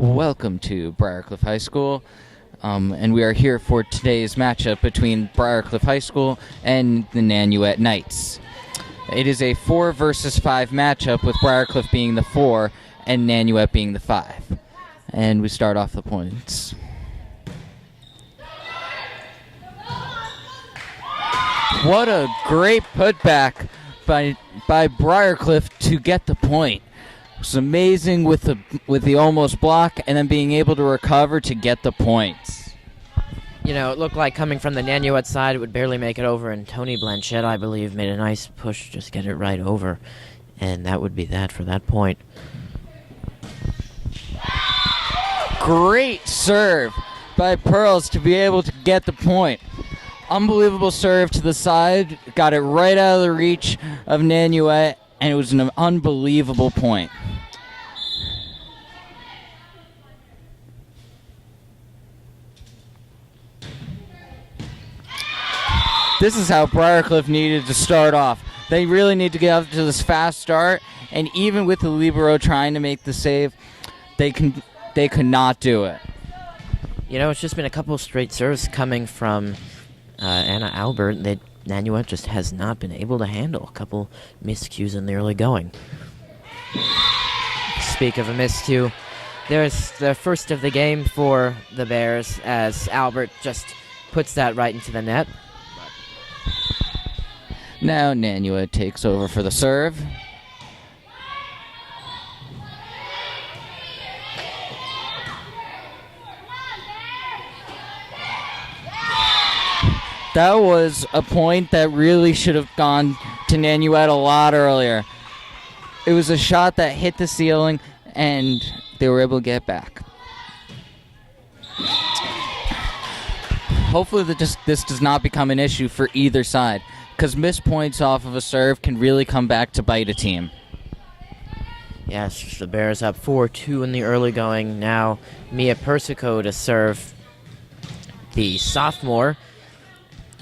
Welcome to Briarcliff High School, and we are here for today's matchup between Briarcliff High School and the Nanuet Knights. It is a 4 versus 5 matchup, with Briarcliff being the 4 and Nanuet being the 5. And we start off the points. What a great putback by Briarcliff to get the point. It was amazing with the almost block and then being able to recover to get the points. You know, it looked like coming from the Nanuet side, it would barely make it over, and Tony Blanchette, I believe, made a nice push, just get it right over, and that would be that for that point. Great serve by Pearls to be able to get the point. Unbelievable serve to the side, got it right out of the reach of Nanuet, and it was an unbelievable point. This is how Briarcliff needed to start off. They really need to get up to this fast start, and even with the libero trying to make the save, they could not do it. You know, it's just been a couple of straight serves coming from Anna Albert that Nanuet just has not been able to handle. A couple miscues in the early going. Speak of a miscue, there's the first of the game for the Bears as Albert just puts that right into the net. Now Nanuet takes over for the serve. That was a point that really should have gone to Nanuet a lot earlier. It was a shot that hit the ceiling, and they were able to get back. Hopefully this does not become an issue for either side, because missed points off of a serve can really come back to bite a team. Yes, the Bears up 4-2 in the early going. Now Mia Persico to serve. The sophomore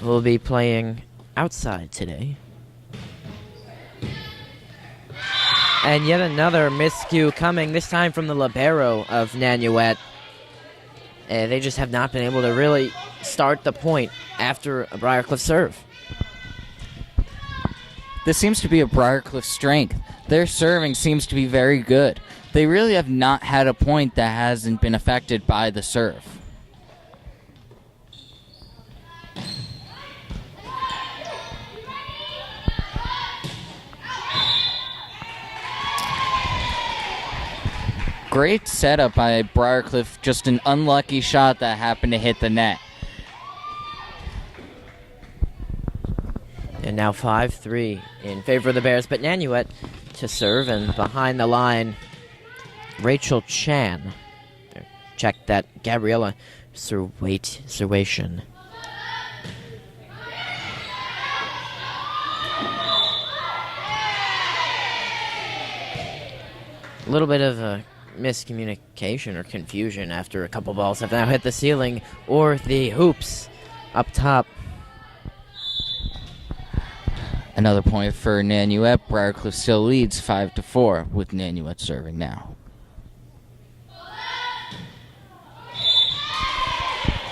will be playing outside today. And yet another miscue coming, this time from the libero of Nanuet. They just have not been able to really start the point after a Briarcliff serve. This seems to be a Briarcliff strength. Their serving seems to be very good. They really have not had a point that hasn't been affected by the serve. Great setup by Briarcliff, just an unlucky shot that happened to hit the net. And now 5-3 in favor of the Bears, but Nanuet to serve, and behind the line, Rachel Chan. Check that, Gabriella Serwation. A little bit of a miscommunication or confusion after a couple balls have now hit the ceiling or the hoops up top. Another point for Nanuet. Briarcliff still leads 5-4 with Nanuet serving now.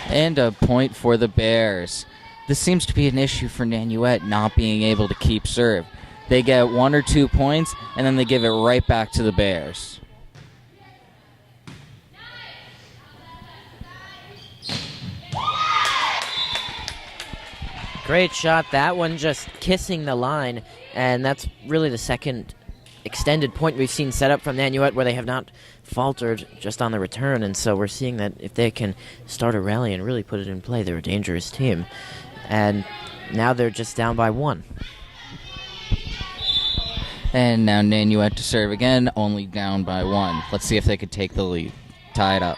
And a point for the Bears. This seems to be an issue for Nanuet not being able to keep serve. They get 1 or 2 points and then they give it right back to the Bears. Great shot. That one just kissing the line, and that's really the second extended point we've seen set up from Nanuet where they have not faltered just on the return, and so we're seeing that if they can start a rally and really put it in play, they're a dangerous team. And now they're just down by 1. And now Nanuet to serve again, only down by 1. Let's see if they could take the lead. Tie it up.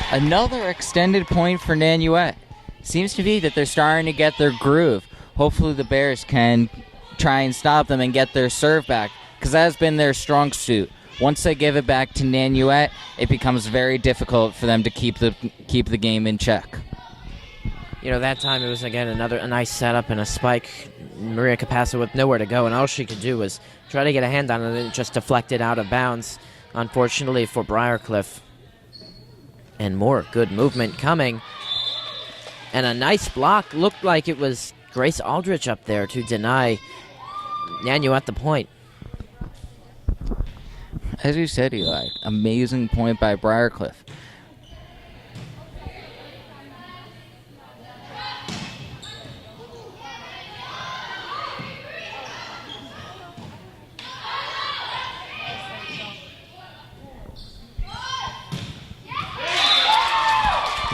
Another extended point for Nanuet. Seems to be that they're starting to get their groove. Hopefully the Bears can try and stop them and get their serve back, because that has been their strong suit. Once they give it back to Nanuet, it becomes very difficult for them to keep the game in check. That time it was, again, a nice setup and a spike. Maria Capasso with nowhere to go, and all she could do was try to get a hand on it, and it just deflected out of bounds, unfortunately, for Briarcliff. And more good movement coming. And a nice block. Looked like it was Grace Aldrich up there to deny Nanuet the point. As you said, Eli, amazing point by Briarcliff.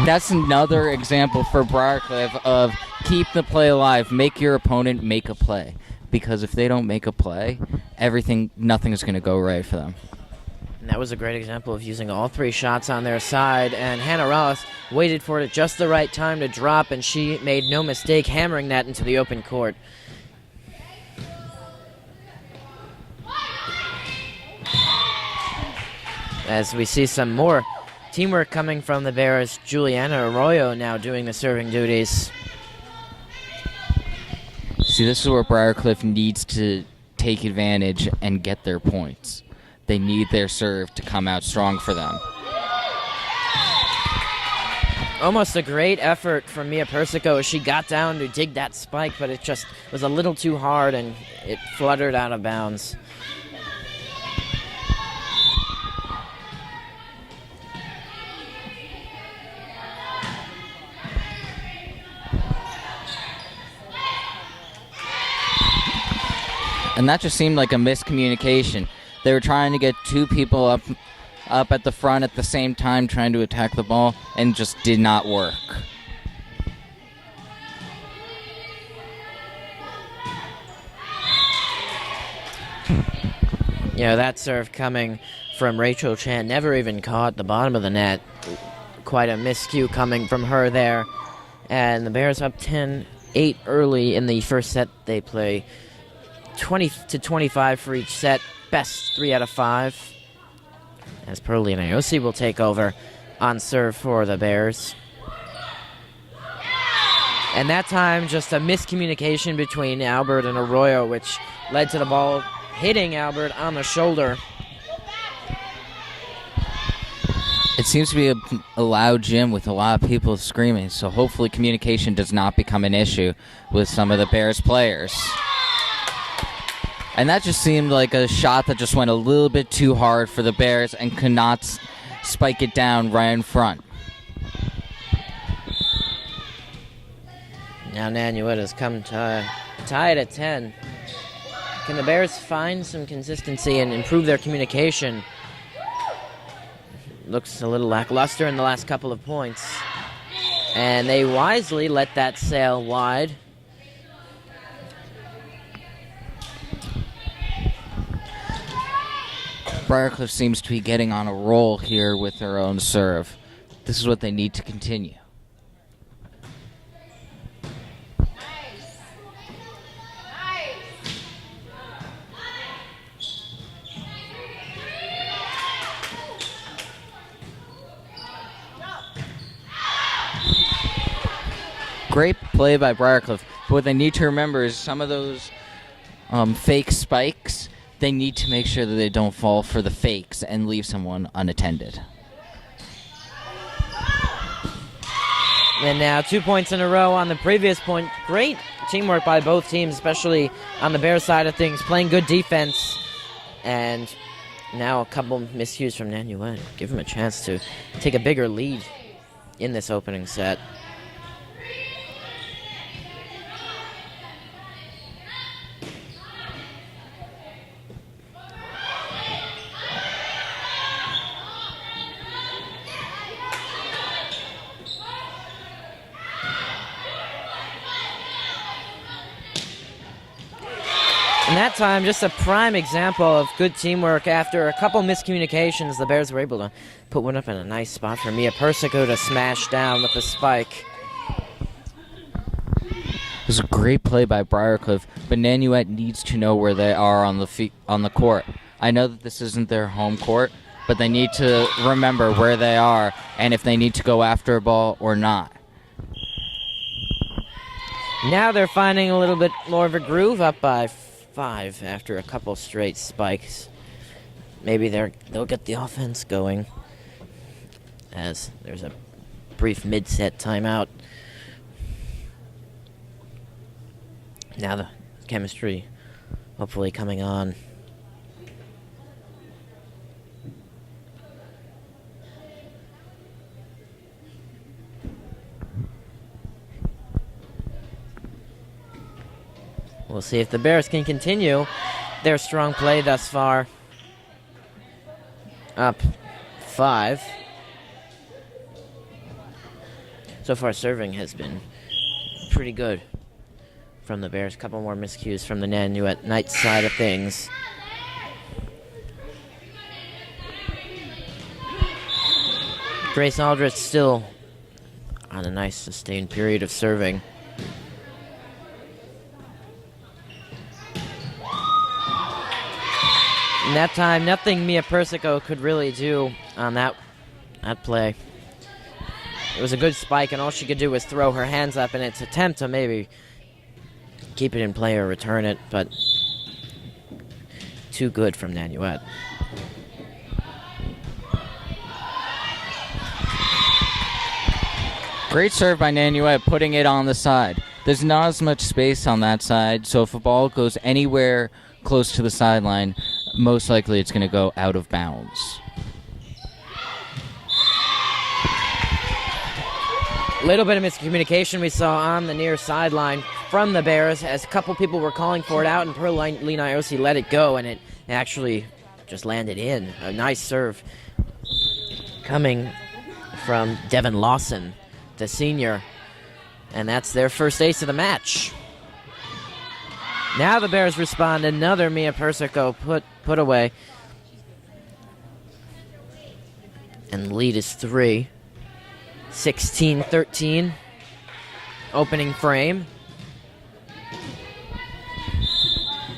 That's another example for Briarcliff of keep the play alive, make your opponent make a play. Because if they don't make a play, nothing is going to go right for them. And that was a great example of using all three shots on their side, and Hannah Ross waited for it at just the right time to drop, and she made no mistake hammering that into the open court. As we see some more teamwork coming from the Bears, Juliana Arroyo now doing the serving duties. See, this is where Briarcliff needs to take advantage and get their points. They need their serve to come out strong for them. Almost a great effort from Mia Persico as she got down to dig that spike, but it just was a little too hard and it fluttered out of bounds. And that just seemed like a miscommunication. They were trying to get two people up at the front at the same time trying to attack the ball, and just did not work. That serve coming from Rachel Chan never even caught the bottom of the net. Quite a miscue coming from her there. And the Bears up 10-8 early in the first set. They play 20-25 for each set. Best 3 out of 5. As Pearlie and Aosi will take over on serve for the Bears. And that time, just a miscommunication between Albert and Arroyo, which led to the ball hitting Albert on the shoulder. It seems to be a loud gym with a lot of people screaming, so hopefully communication does not become an issue with some of the Bears players. And that just seemed like a shot that just went a little bit too hard for the Bears and could not spike it down right in front. Now Nanuet has come tied at 10. Can the Bears find some consistency and improve their communication? Looks a little lackluster in the last couple of points. And they wisely let that sail wide. Briarcliff seems to be getting on a roll here with their own serve. This is what they need to continue. Great play by Briarcliff. But what they need to remember is some of those fake spikes, they need to make sure that they don't fall for the fakes and leave someone unattended. And now 2 points in a row on the previous point. Great teamwork by both teams, especially on the Bears side of things, playing good defense. And now a couple miscues from Nanuet. Give him a chance to take a bigger lead in this opening set. And that time, just a prime example of good teamwork. After a couple miscommunications, the Bears were able to put one up in a nice spot for Mia Persico to smash down with the spike. It was a great play by Briarcliff, but Nanuet needs to know where they are on the court. I know that this isn't their home court, but they need to remember where they are and if they need to go after a ball or not. Now they're finding a little bit more of a groove, up by 5 after a couple straight spikes. Maybe they'll get the offense going, as there's a brief mid-set timeout. Now the chemistry hopefully coming on. We'll see if the Bears can continue their strong play thus far. Up 5. So far, serving has been pretty good from the Bears. A couple more miscues from the Nanuet Knights side of things. Grace Aldrich still on a nice sustained period of serving. And that time, nothing Mia Persico could really do on that play. It was a good spike, and all she could do was throw her hands up in its attempt to maybe keep it in play or return it, but too good from Nanuet. Great serve by Nanuet, putting it on the side. There's not as much space on that side, so if a ball goes anywhere close to the sideline, most likely it's going to go out of bounds. Little bit of miscommunication we saw on the near sideline from the Bears, as a couple people were calling for it out, and Pearline Iosi let it go, and it actually just landed in. A nice serve coming from Devin Lawson, the senior, and that's their first ace of the match. Now the Bears respond. Another Mia Persico put away, and the lead is 3. 16-13. Opening frame.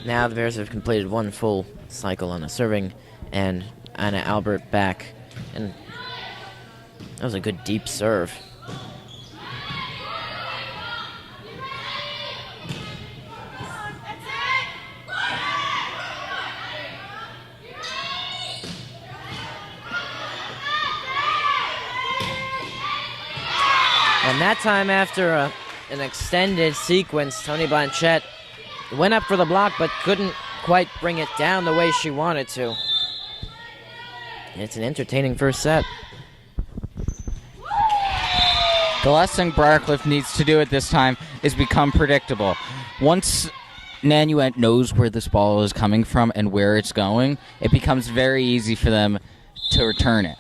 Now the Bears have completed one full cycle on the serving, and Anna Albert back, and that was a good deep serve. And that time, after an extended sequence, Tony Blanchette went up for the block but couldn't quite bring it down the way she wanted to. It's an entertaining first set. The last thing Briarcliff needs to do at this time is become predictable. Once Nanuet knows where this ball is coming from and where it's going, it becomes very easy for them to return it.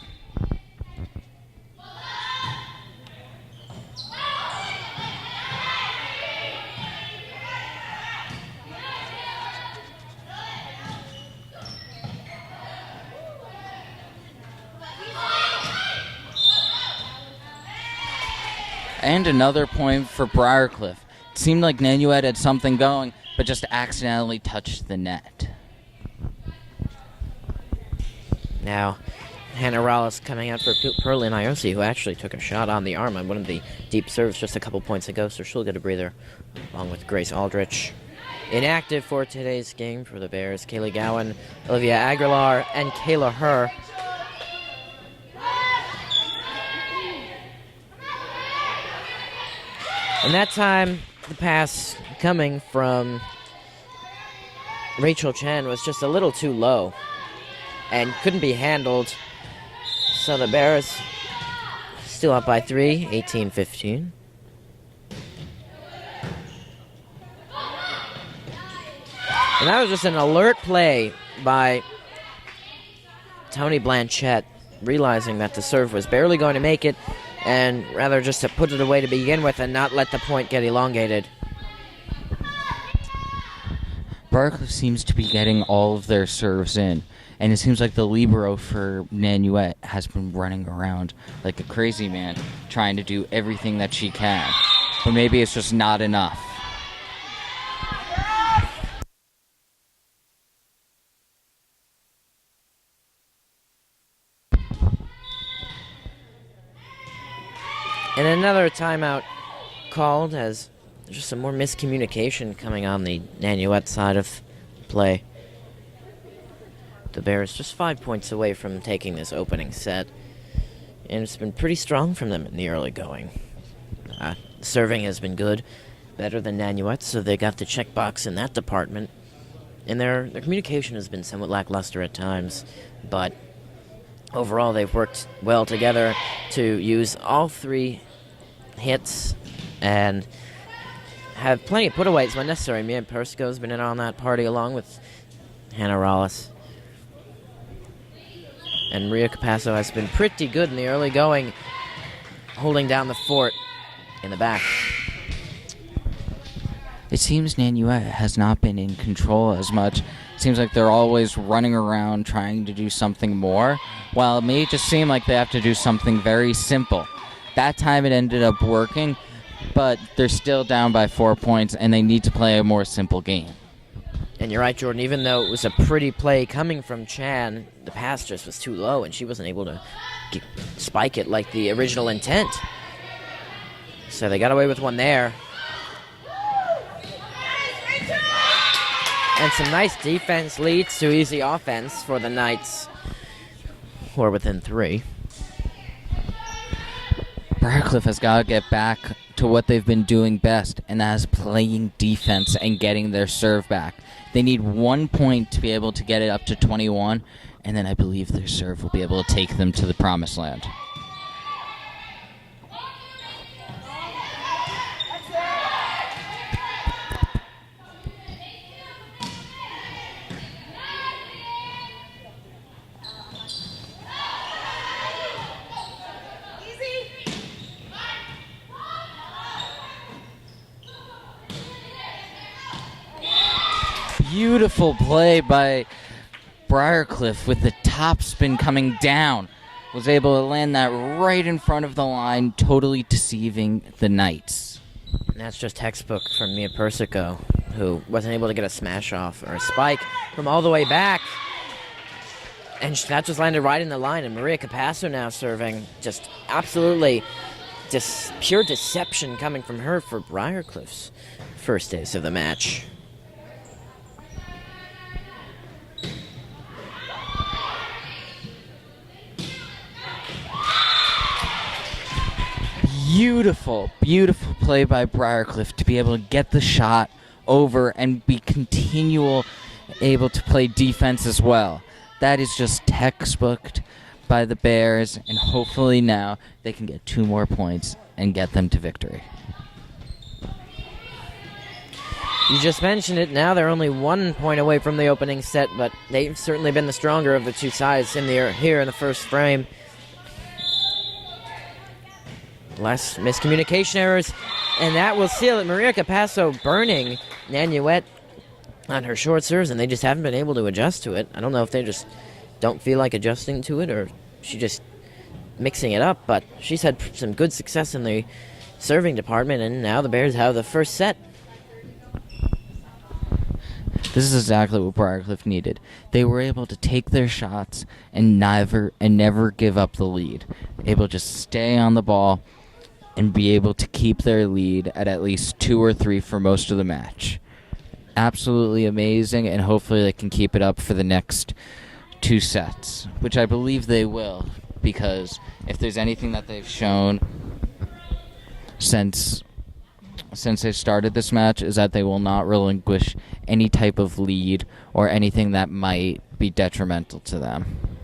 And another point for Briarcliff. It seemed like Nanuet had something going, but just accidentally touched the net. Now, Hannah Rollis coming out for Pearline Iosi, who actually took a shot on the arm on one of the deep serves just a couple points ago, so she'll get a breather, along with Grace Aldrich. Inactive for today's game for the Bears, Kaylee Gowan, Olivia Aguilar, and Kayla Herr. And that time, the pass coming from Rachel Chen was just a little too low and couldn't be handled. So the Bears still up by 3, 18-15. And that was just an alert play by Tony Blanchette, realizing that the serve was barely going to make it, and rather just to put it away to begin with and not let the point get elongated. Briarcliff seems to be getting all of their serves in, and it seems like the libero for Nanuet has been running around like a crazy man, trying to do everything that she can. But maybe it's just not enough. And another timeout called, as there's just some more miscommunication coming on the Nanuet side of play. The Bears just 5 points away from taking this opening set, and it's been pretty strong from them in the early going. Serving has been good, better than Nanuet, so they got the checkbox in that department. And their communication has been somewhat lackluster at times, but overall they've worked well together to use all 3 hits and have plenty of putaways when necessary. Mia Persico's been in on that party along with Hannah Rollis. And Maria Capasso has been pretty good in the early going, holding down the fort in the back. It seems Nanuet has not been in control as much. It seems like they're always running around trying to do something more, while it may just seem like they have to do something very simple. That time it ended up working, but they're still down by 4 points, and they need to play a more simple game. And you're right, Jordan, even though it was a pretty play coming from Chan, the pass just was too low, and she wasn't able to spike it like the original intent. So they got away with one there. And some nice defense leads to easy offense for the Knights, who are within 3. Briarcliff has got to get back to what they've been doing best, and that is playing defense and getting their serve back. They need 1 point to be able to get it up to 21, and then I believe their serve will be able to take them to the promised land. Beautiful play by Briarcliff with the top spin coming down. Was able to land that right in front of the line, totally deceiving the Knights. And that's just textbook from Mia Persico, who wasn't able to get a smash off or a spike from all the way back. And that just landed right in the line. And Maria Capasso now serving. Just absolutely just pure deception coming from her for Briarcliff's first ace of the match. Beautiful, beautiful play by Briarcliff to be able to get the shot over and be able to play defense as well. That is just textbooked by the Bears, and hopefully now they can get 2 more points and get them to victory. You just mentioned it. Now they're only 1 point away from the opening set, but they've certainly been the stronger of the 2 sides here in the first frame. Less miscommunication errors, and that will seal it. Maria Capasso burning Nanuet on her short serves, and they just haven't been able to adjust to it. I don't know if they just don't feel like adjusting to it, or she just mixing it up, but she's had some good success in the serving department, and now the Bears have the first set. This is exactly what Briarcliff needed. They were able to take their shots and never give up the lead. Able to just stay on the ball and be able to keep their lead at least 2 or 3 for most of the match. Absolutely amazing, and hopefully they can keep it up for the next 2 sets, which I believe they will, because if there's anything that they've shown since they started this match is that they will not relinquish any type of lead or anything that might be detrimental to them.